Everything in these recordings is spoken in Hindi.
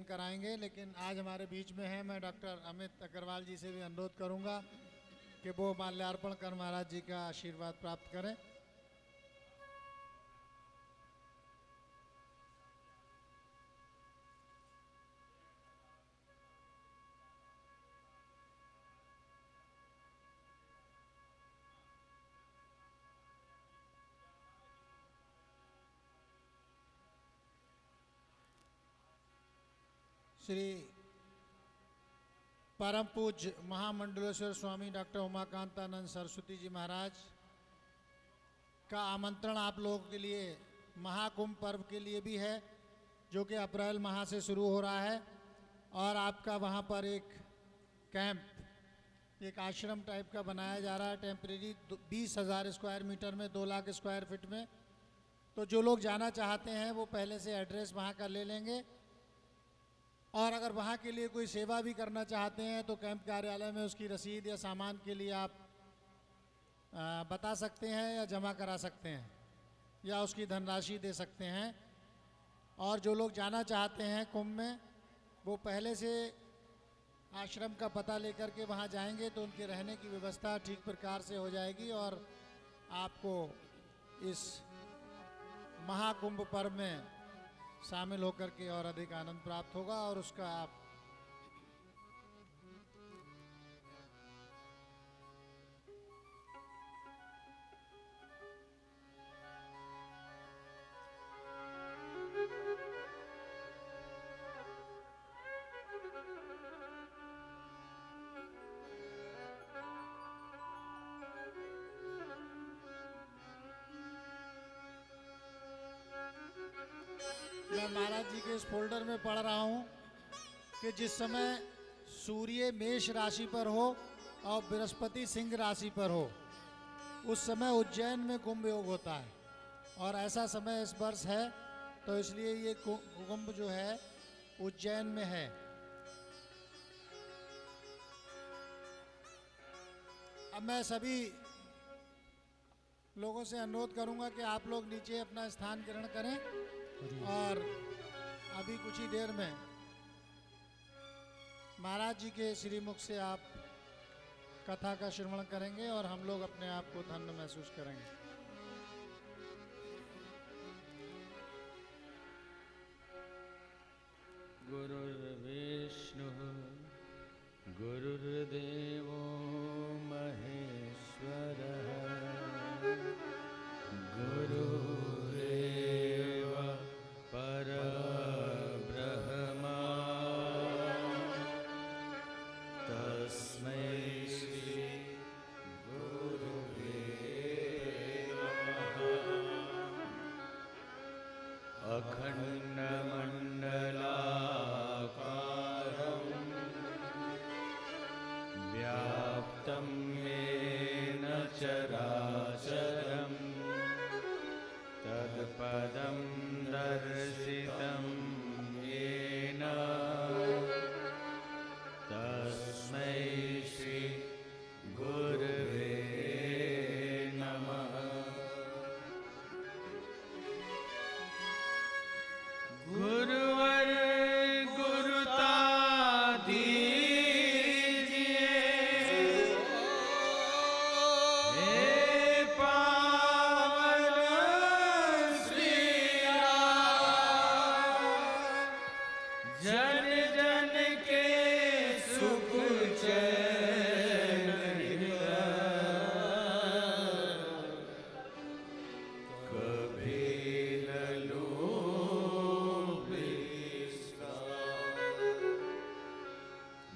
कराएंगे, लेकिन आज हमारे बीच में है। मैं डॉक्टर अमित अग्रवाल जी से भी अनुरोध करूंगा कि वो माल्यार्पण कर महाराज जी का आशीर्वाद प्राप्त करें। श्री परम पूज्य महामंडलेश्वर स्वामी डॉक्टर उमाकांतानंद सरस्वती जी महाराज का आमंत्रण आप लोगों के लिए महाकुंभ पर्व के लिए भी है, जो कि अप्रैल माह से शुरू हो रहा है। और आपका वहाँ पर एक कैंप, एक आश्रम टाइप का बनाया जा रहा है, टेम्परेरी 20,000 स्क्वायर मीटर में, 2 लाख स्क्वायर फीट में। तो जो लोग जाना चाहते हैं वो पहले से एड्रेस वहाँ का ले लेंगे, और अगर वहाँ के लिए कोई सेवा भी करना चाहते हैं तो कैंप कार्यालय में उसकी रसीद या सामान के लिए आप बता सकते हैं या जमा करा सकते हैं या उसकी धनराशि दे सकते हैं। और जो लोग जाना चाहते हैं कुंभ में, वो पहले से आश्रम का पता लेकर के वहाँ जाएंगे तो उनके रहने की व्यवस्था ठीक प्रकार से हो जाएगी और आपको इस महाकुंभ पर्व में शामिल होकर के और अधिक आनंद प्राप्त होगा। और उसका आप मैं महाराज जी के इस फोल्डर में पढ़ रहा हूँ कि जिस समय सूर्य मेष राशि पर हो और बृहस्पति सिंह राशि पर हो, उस समय उज्जैन में कुंभ योग होता है। और ऐसा समय इस वर्ष है, तो इसलिए ये कुंभ जो है उज्जैन में है। अब मैं सभी लोगों से अनुरोध करूंगा कि आप लोग नीचे अपना स्थान ग्रहण करें, और अभी कुछ ही देर में महाराज जी के श्रीमुख से आप कथा का श्रवण करेंगे और हम लोग अपने आप को धन्य महसूस करेंगे। गुरुर्विष्णु गुरुर्देवो महेश्वरः गुरुरेव परब्रह्मा तस्मै श्री गुरुवे नमः। अखण्डमण्डलाकारं व्याप्तं येन चराचरं तत्पदं दर्शितं येन तस्मै श्री गुरुवे नमः। गुरुवर गुरुता दीजिए, हे पावन श्री राम। जन जन के सुख चैन कभी न लोभी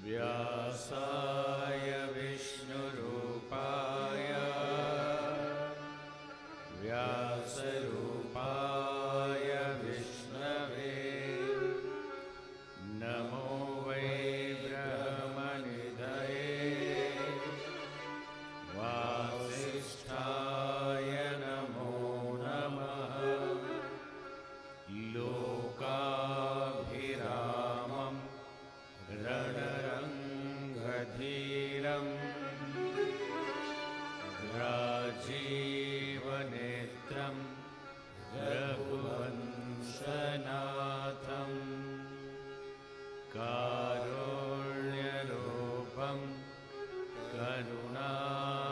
व्यासाय विष्णुरूपाय व्यासरूपाय विष्णवे नमो वै ब्रह्मनिधये वासिष्ठाय नमो नमः। लोकाभिरामं रणरङ्गनाथं धीरम् राजीवनेत्रम् रघुवंशनाथम् कारुण्यरूपम् करुणाकरं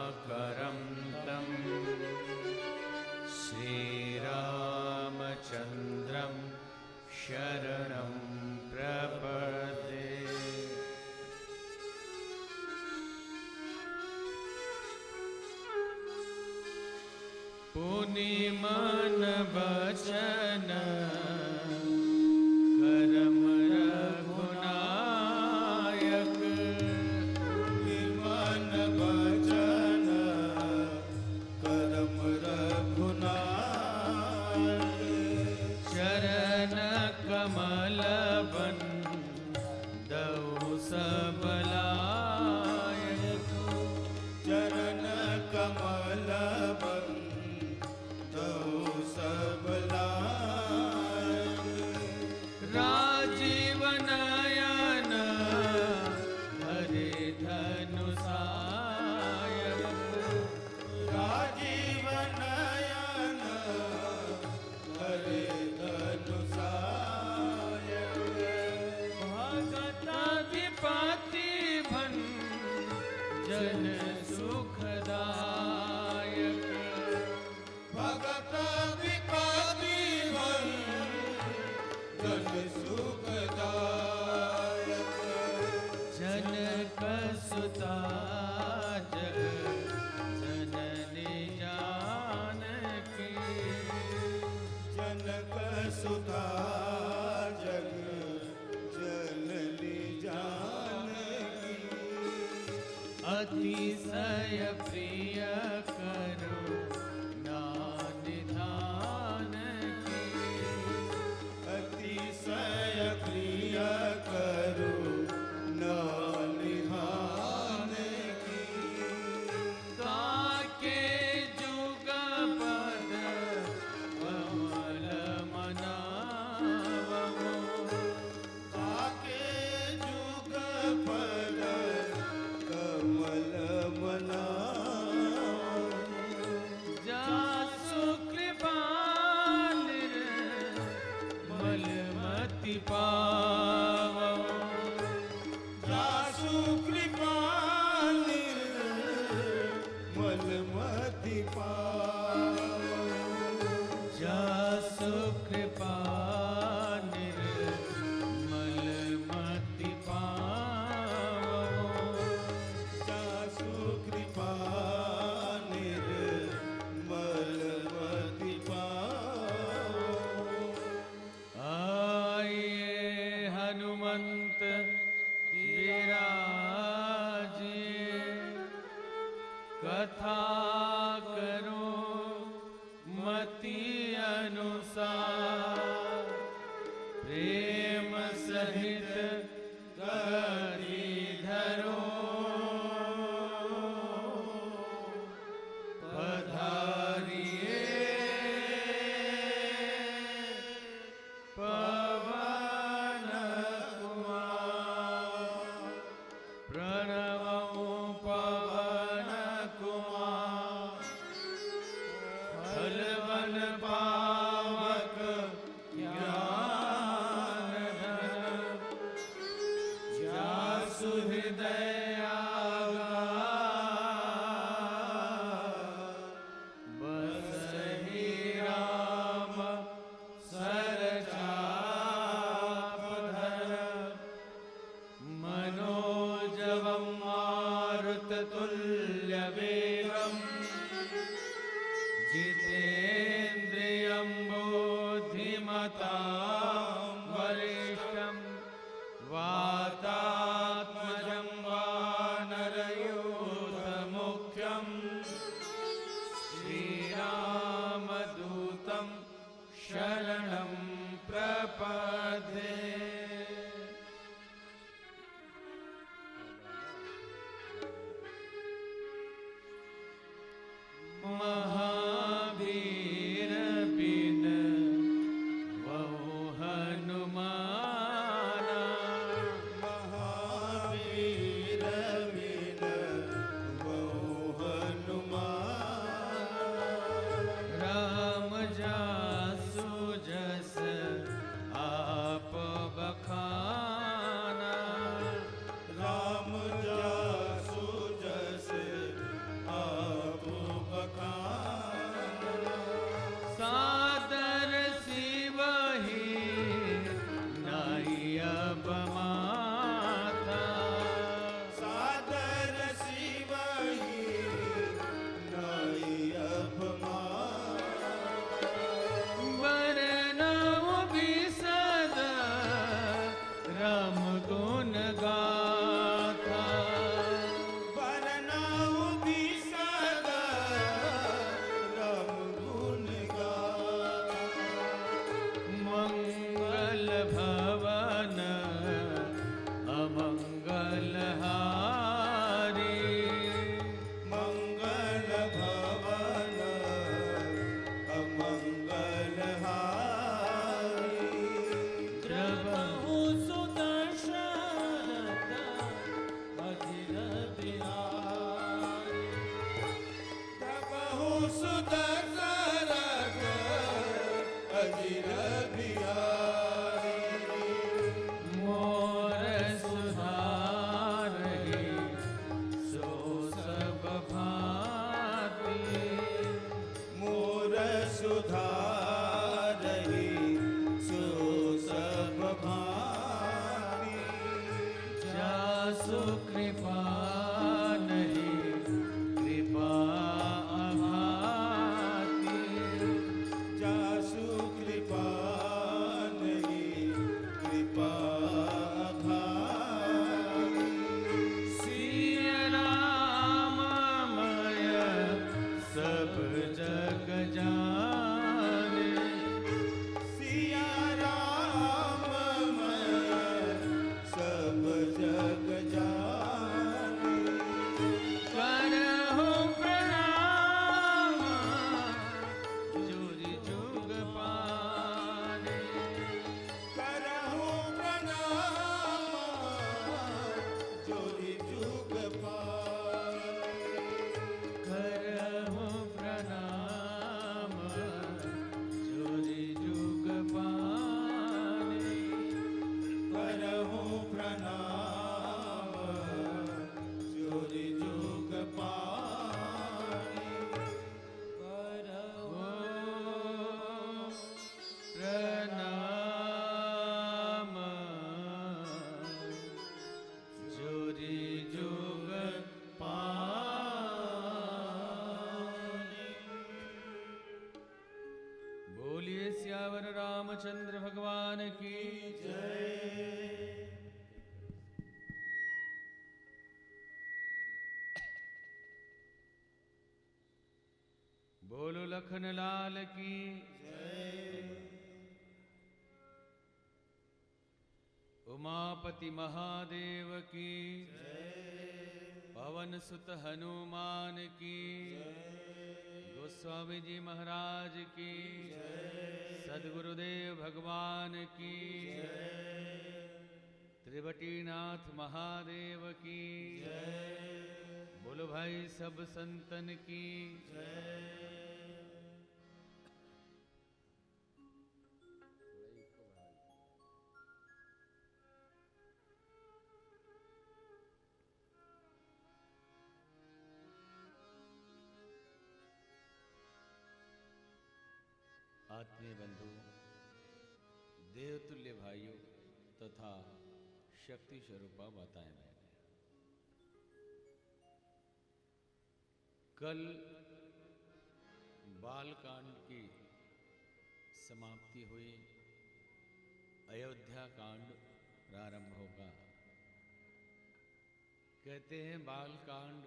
तं श्रीरामचन्द्रं शरणं प्रपद्ये। पुनिमन बचन करम रघुनायक मन बचन करम रघुनायक चरण कमल बंदौ सबलायक चरण कमल बंदौ सबलायक राजीव नयन हरे धनुषायक राजीव नयन हरे धनुषायक भगत विपत्ति भंजन सुखदायक भगत विपत्ति भंजन सुखदायक जनक सुता जग जननी जानकी जनक सुता जग जननी जानकी अतिशय प्रिय करो निधान की अतिशय प्रिय करुणा निधान की काके जुग पद कमल मनावमो ताके जुग पद कमल मनावमो जासु कृपा निर्मलमति पावो जासु कृपा निर्मलमति पावो जासु कृपा निर्मलमति पावो जासु कृपा निर्मलमति पावो आइए हनुमंत विराजिए कथा करो मति अनुसार प्रेम सहित गति धरो पधारिए पवन कुमार प्रणवो पवन कुमार फलवन पावक ज्ञान धन जासु हृदय बसहि राम सरचापधर मनोजवं मारुततुल्यवेगम् जितेन्द्रियं बुद्धिमतां वरिष्ठं वातात्मजं वानरयूथमुख्यं श्रीरामदूतं शरणं प्रपद्ये। महावीर कृपा नहीं कृपा अघाती जासु कृपा नहीं कृपा घाती सिय राममय सब जग जाने सिया राम मैं सब जग जाने करहु प्रणाम जुरि जुग पाने करहु प्रणाम जोरी जुग पाए करहु प्रणाम जुरि जुग पाने करहु प्रणाम जोरी जुग पाए करहु प्रणाम जुरि जुग पाने बोलिए सियावर रामचंद्र भगवान की बोलो लखन लाल की उमापति महादेव की पवन सुत हनुमान की गोस्वामी जी महाराज की सदगुरुदेव भगवान की त्रिवटीनाथ महादेव की बोलो भाई सब संतन की आत्मीय बंधु देवतुल्य भाइयों तथा शक्ति स्वरूपा माताएं बहनें, कल बालकांड की समाप्ति हुई, अयोध्या कांड प्रारंभ होगा। कहते हैं बालकांड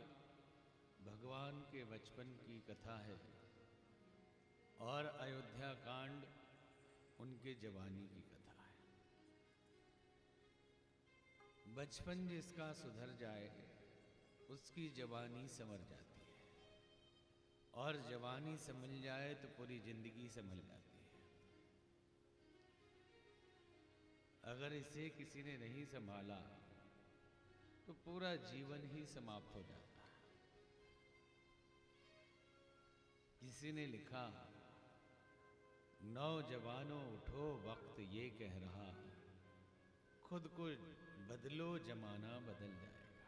भगवान के बचपन की कथा है और अयोध्या कांड उनके जवानी की कथा है। बचपन जिसका सुधर जाए उसकी जवानी संवर जाती है और जवानी संभल जाए तो पूरी जिंदगी संभल जाती है। अगर इसे किसी ने नहीं संभाला तो पूरा जीवन ही समाप्त हो जाता है। किसी ने लिखा, नौजवानों उठो वक्त ये कह रहा, खुद को बदलो जमाना बदल जाएगा।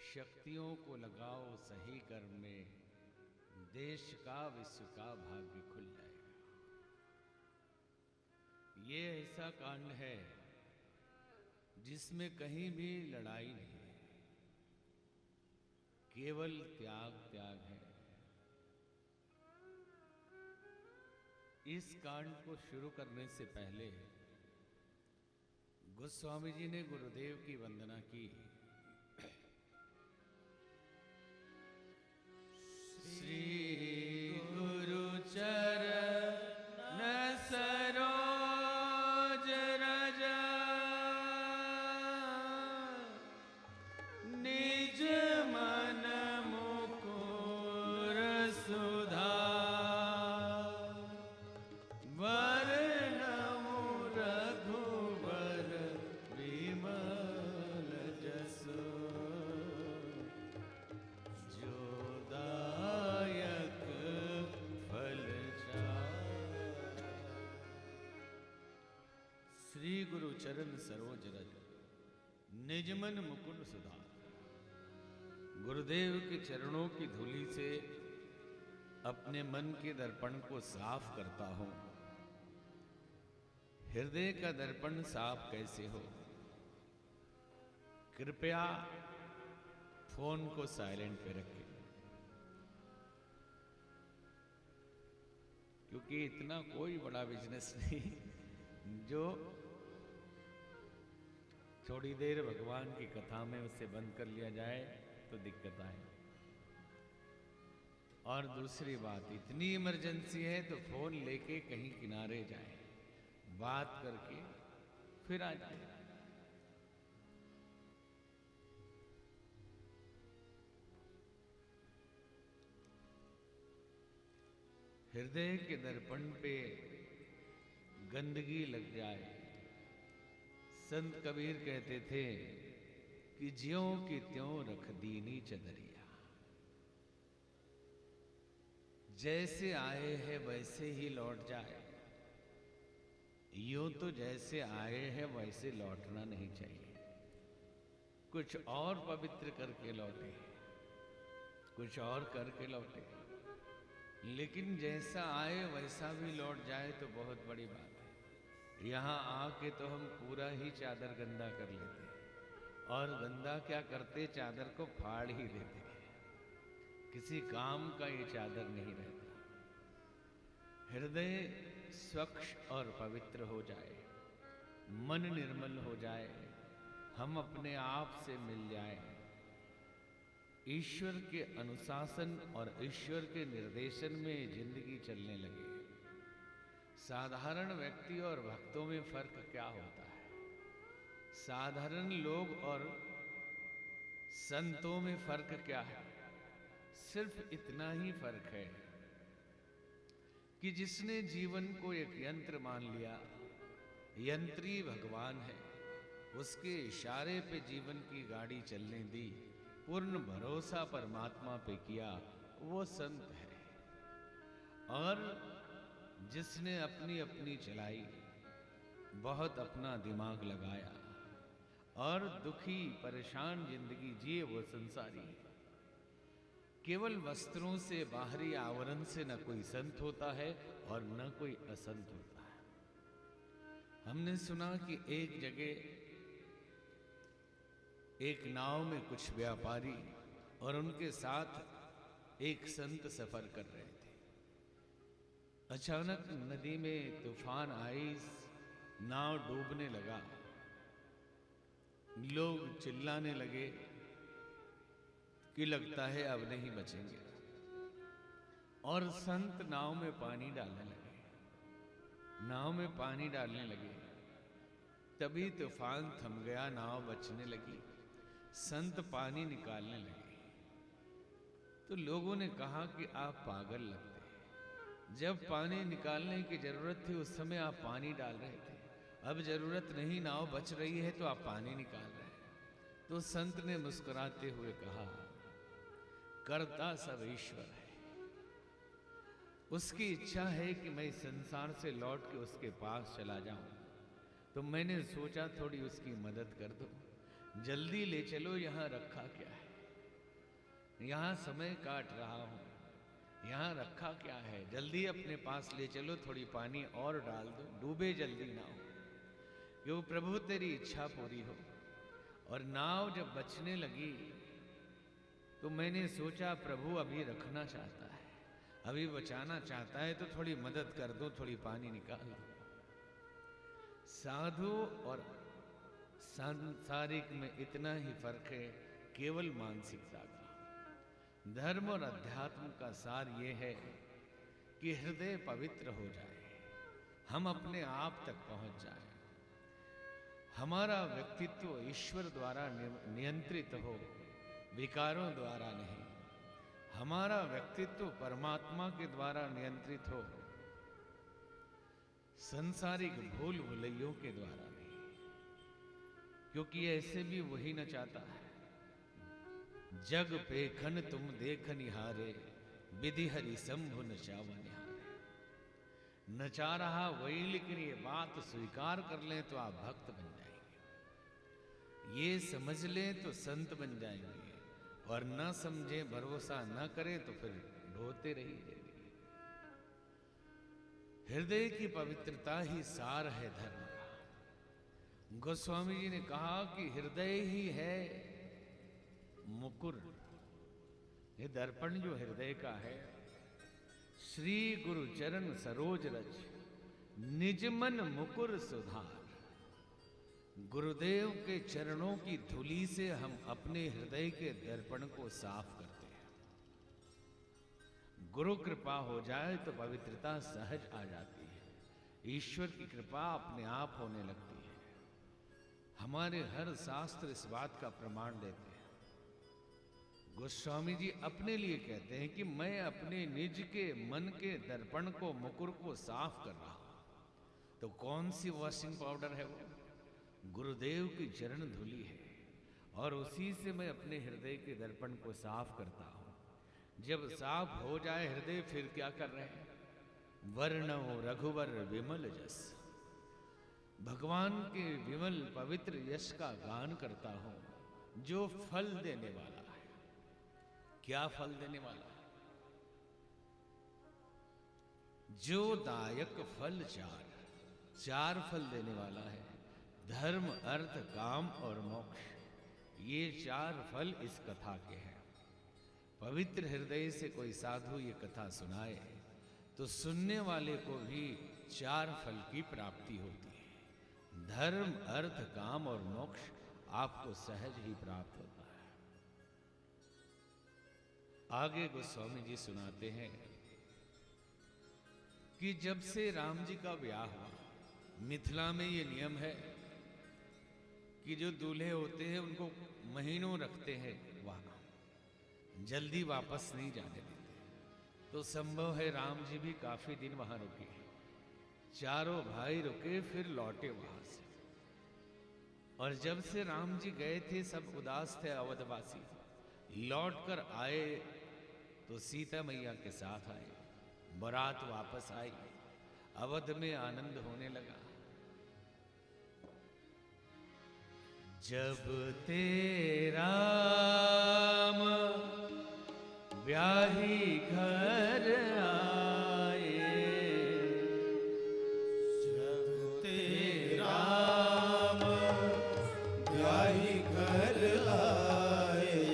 शक्तियों को लगाओ सही कर्म में, देश का विश्व का भाग्य खुल जाएगा। ये ऐसा कांड है जिसमें कहीं भी लड़ाई नहीं है, केवल त्याग त्याग है। इस कांड को शुरू करने से पहले गोस्वामी जी ने गुरुदेव की वंदना की। श्री गुरु चरण सरोज रज निज मन मुकुर सुधा वर्णमु रघुवर विमल जसो जो दायक फल चार। श्री गुरु चरण सरोज रज निज मन मुकुर सुधा। गुरुदेव के चरणों की धूलि से अपने मन के दर्पण को साफ करता हूं। हृदय का दर्पण साफ कैसे हो? कृपया फोन को साइलेंट पे रखें, क्योंकि इतना कोई बड़ा बिजनेस नहीं जो थोड़ी देर भगवान की कथा में उसे बंद कर लिया जाए तो दिक्कत आए। और दूसरी बात, इतनी इमरजेंसी है तो फोन लेके कहीं किनारे जाए, बात करके फिर आ जाए। हृदय के दर्पण पे गंदगी लग जाए। संत कबीर कहते थे कि ज्यों की त्यों रख दीनी चदरिया, जैसे आए हैं वैसे ही लौट जाए। यूं तो जैसे आए हैं वैसे लौटना नहीं चाहिए, कुछ और पवित्र करके लौटे, कुछ और करके लौटे। लेकिन जैसा आए वैसा भी लौट जाए तो बहुत बड़ी बात है। यहाँ आके तो हम पूरा ही चादर गंदा कर लेते हैं, और गंदा क्या करते, चादर को फाड़ ही देते हैं। किसी काम का ये चादर नहीं रहता। हृदय स्वच्छ और पवित्र हो जाए, मन निर्मल हो जाए, हम अपने आप से मिल जाए, ईश्वर के अनुशासन और ईश्वर के निर्देशन में जिंदगी चलने लगे। साधारण व्यक्ति और भक्तों में फर्क क्या होता है? साधारण लोग और संतों में फर्क क्या है? सिर्फ इतना ही फर्क है कि जिसने जीवन को एक यंत्र मान लिया, यंत्री भगवान है, उसके इशारे पे जीवन की गाड़ी चलने दी, पूर्ण भरोसा परमात्मा पे किया, वो संत है। और जिसने अपनी अपनी चलाई, बहुत अपना दिमाग लगाया और दुखी परेशान जिंदगी जिए, वो संसारी है। केवल वस्त्रों से, बाहरी आवरण से न कोई संत होता है और न कोई असंत होता है। हमने सुना कि एक जगह एक नाव में कुछ व्यापारी और उनके साथ एक संत सफर कर रहे थे। अचानक नदी में तूफान आई, नाव डूबने लगा, लोग चिल्लाने लगे कि लगता है अब नहीं बचेंगे, और संत नाव में पानी डालने लगे, नाव में पानी डालने लगे। तभी तूफान थम गया, नाव बचने लगी, संत पानी निकालने लगे। तो लोगों ने कहा कि आप पागल लगते हैं, जब पानी निकालने की जरूरत थी उस समय आप पानी डाल रहे थे, अब जरूरत नहीं, नाव बच रही है तो आप पानी निकाल रहे हैं। तो संत ने मुस्कुराते हुए कहा, करता सब ईश्वर है, उसकी इच्छा है कि मैं इस संसार से लौट के उसके पास चला जाऊं, तो मैंने सोचा थोड़ी उसकी मदद कर दो, जल्दी ले चलो, यहाँ रखा क्या है, यहाँ समय काट रहा हूँ, यहाँ रखा क्या है, जल्दी अपने पास ले चलो, थोड़ी पानी और डाल दो, डूबे जल्दी नाव, क्यों प्रभु तेरी इच्छा पूरी हो। और नाव जब बचने लगी तो मैंने सोचा प्रभु अभी रखना चाहता है, अभी बचाना चाहता है, तो थोड़ी मदद कर दो, थोड़ी पानी निकाल दो। साधु और सांसारिक में इतना ही फर्क है, केवल मानसिकता का। धर्म और अध्यात्म का सार ये है कि हृदय पवित्र हो जाए, हम अपने आप तक पहुंच जाए, हमारा व्यक्तित्व ईश्वर द्वारा नियंत्रित हो, विकारों द्वारा नहीं। हमारा व्यक्तित्व परमात्मा के द्वारा नियंत्रित हो, संसारिक भूल भुलैयों के द्वारा नहीं, क्योंकि ऐसे भी वही न चाहता है। जग पेखन तुम देख निहारे, विधि हरि शंभु नचावा निहारे। नचा रहा वही, लेकिन ये बात स्वीकार कर लें तो आप भक्त बन जाएंगे, ये समझ लें तो संत बन जाएंगे, और न समझे, भरोसा न करें तो फिर ढोते रहिए। हृदय की पवित्रता ही सार है धर्म का। गोस्वामी जी ने कहा कि हृदय ही है मुकुर। ये दर्पण जो हृदय का है, श्री गुरु चरण सरोज रज निज मन मुकुर सुधार। गुरुदेव के चरणों की धूलि से हम अपने हृदय के दर्पण को साफ करते हैं। गुरु कृपा हो जाए तो पवित्रता सहज आ जाती है। ईश्वर की कृपा अपने आप होने लगती है। हमारे हर शास्त्र इस बात का प्रमाण देते हैं। गोस्वामी जी अपने लिए कहते हैं कि मैं अपने निज के मन के दर्पण को, मुकुर को साफ कर रहा हूं। तो कौन सी वॉशिंग पाउडर है वो? गुरुदेव की चरण धूलि है, और उसी से मैं अपने हृदय के दर्पण को साफ करता हूं। जब साफ हो जाए हृदय, फिर क्या कर रहे हैं? वर्णो रघुवर विमल जस, भगवान के विमल पवित्र यश का गान करता हूं, जो फल देने वाला है। क्या फल देने वाला है? जो दायक फल चार फल देने वाला है। धर्म, अर्थ, काम और मोक्ष, ये 4 फल इस कथा के हैं। पवित्र हृदय से कोई साधु ये कथा सुनाए तो सुनने वाले को भी 4 फल की प्राप्ति होती है। धर्म, अर्थ, काम और मोक्ष आपको सहज ही प्राप्त होता है। आगे गोस्वामी जी सुनाते हैं कि जब से राम जी का ब्याह हुआ, मिथिला में ये नियम है कि जो दूल्हे होते हैं उनको महीनों रखते हैं वहां, जल्दी वापस नहीं जाने देते। तो संभव है राम जी भी काफी दिन वहां रुके। चारों भाई रुके, फिर लौटे वहां से। और जब से राम जी गए थे, सब उदास थे अवधवासी। लौट कर आए तो सीता मैया के साथ आए, बारात वापस आई, अवध में आनंद होने लगा। जब तेरा राम ब्याही घर आए, जब तेरा राम ब्याही घर आए,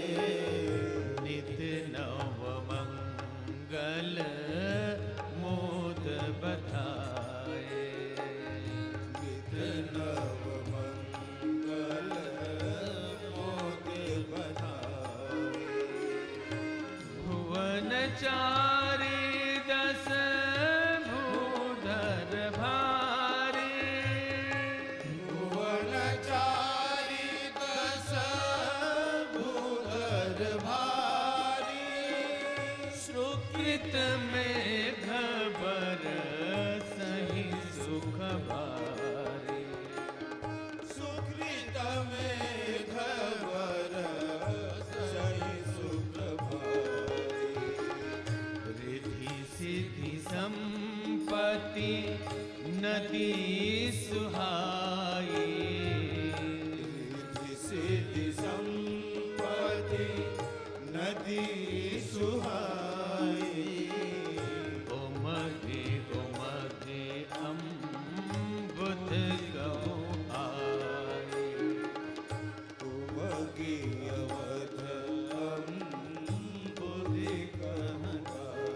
नित नव मंगल मोद बधाए। नित नव मंगल मोद बधाए। भुवन चारी 10 भूधर भारी, भुवन चारी 10 भूधर भारी। सुकृत में खबर सही सुख भारी। सुकृत में खबर सही सुख भारी। रिद्धि सिद्धि संपत्ति नदी सुहाई। रिद्धि सिद्धि संपत्ति नदी सुहाई। उमगे उमगे अम्बुध गौ आई। उमगी अवध अम्बुधि कहलाई।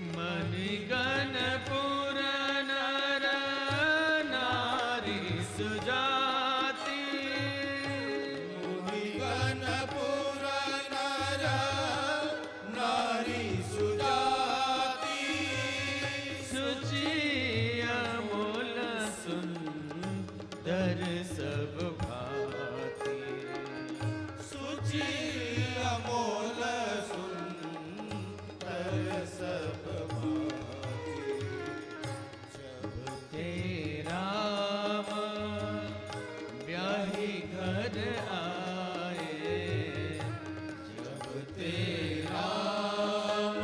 मणिगण पुर नर नारी सुजाति। मुनिगणपुर नर नारी सुजाति। सुचि अमूल सुंदर सब भांति। सुचि अमोल सुंदर सब भांति। जब तेरा राम ब्याही घर आए। जब तेरा राम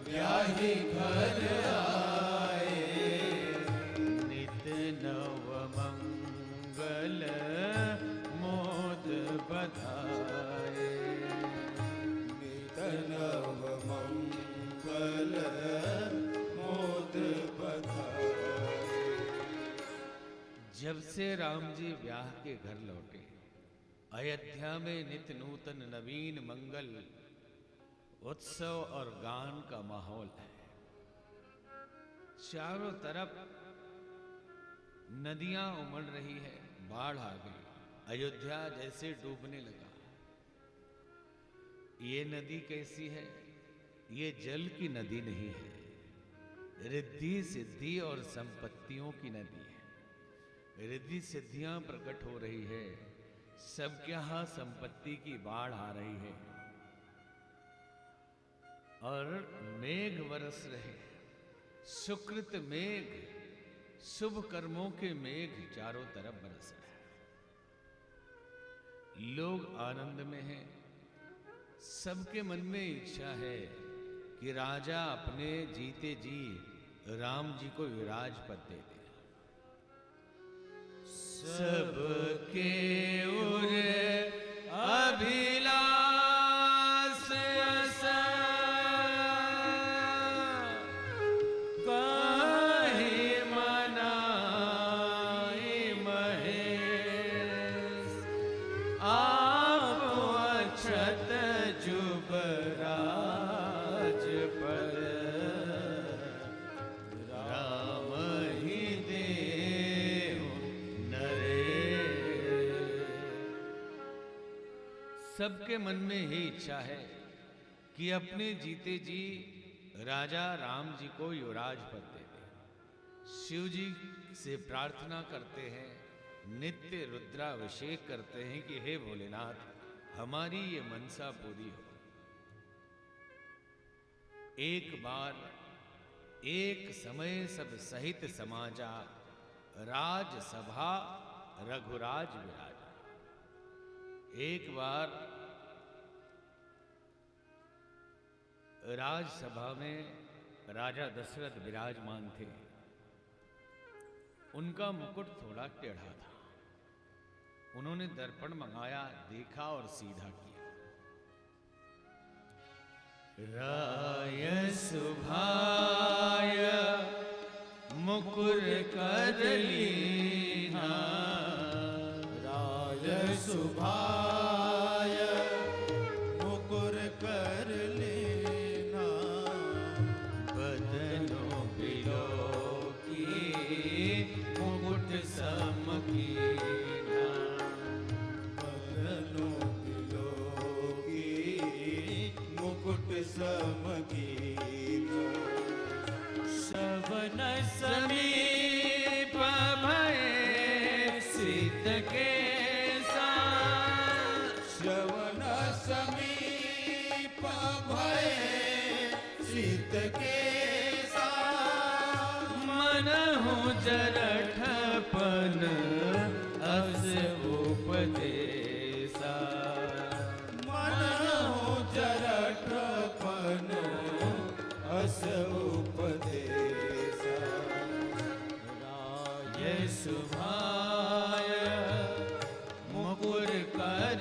ब्याही घर आए। नित नव मंगल मोद बधाए। जब से राम जी ब्याह के घर लौटे, अयोध्या में नित्य नूतन नवीन मंगल उत्सव और गान का माहौल है। चारों तरफ नदियां उमड़ रही है, बाढ़ आ गई, अयोध्या जैसे डूबने लगा। ये नदी कैसी है? ये जल की नदी नहीं है, रिद्धि सिद्धि और संपत्तियों की नदी है। रिद्धि सिद्धियां प्रकट हो रही है, सबके यहां संपत्ति की बाढ़ आ रही है और मेघ बरस रहे, सुकृत मेघ, शुभ कर्मों के मेघ चारों तरफ बरस रहे हैं। लोग आनंद में हैं, सबके मन में इच्छा है कि राजा अपने जीते जी राम जी को विराज पद दे दे। सबके उर अभिलाष असा काहे मनाए महेश, आप अक्षत जुबराज पर राम ही देव नरेश। सबके मन में यही इच्छा है कि अपने जीते जी राजा राम जी को युवराज पद दे दे। शिव जी से प्रार्थना करते हैं, नित्य रुद्राभिषेक करते हैं कि हे भोलेनाथ, हमारी ये मनसा पूरी हो। एक बार एक समय सब सहित समाजा, राजसभा रघुराज विराजा। एक बार राजसभा में राजा दशरथ विराजमान थे। उनका मुकुट थोड़ा टेढ़ा था। उन्होंने दर्पण मंगाया, देखा और सीधा किया। राय सुभाय मुकुर कर लीना, राय सुभाय मुकुर कर लेना, बदनो बिलो की मुकुट सम कीना, बदनो बिलो की मुकुट समगीना, श्रवण समीप भय सिद्ध के श्रवण समीप भय सिद्ध के मनहु जरठपन अस उपदेसा, मनहु जरठपन अस उपदेसा, राय सुभाय मुकुर कर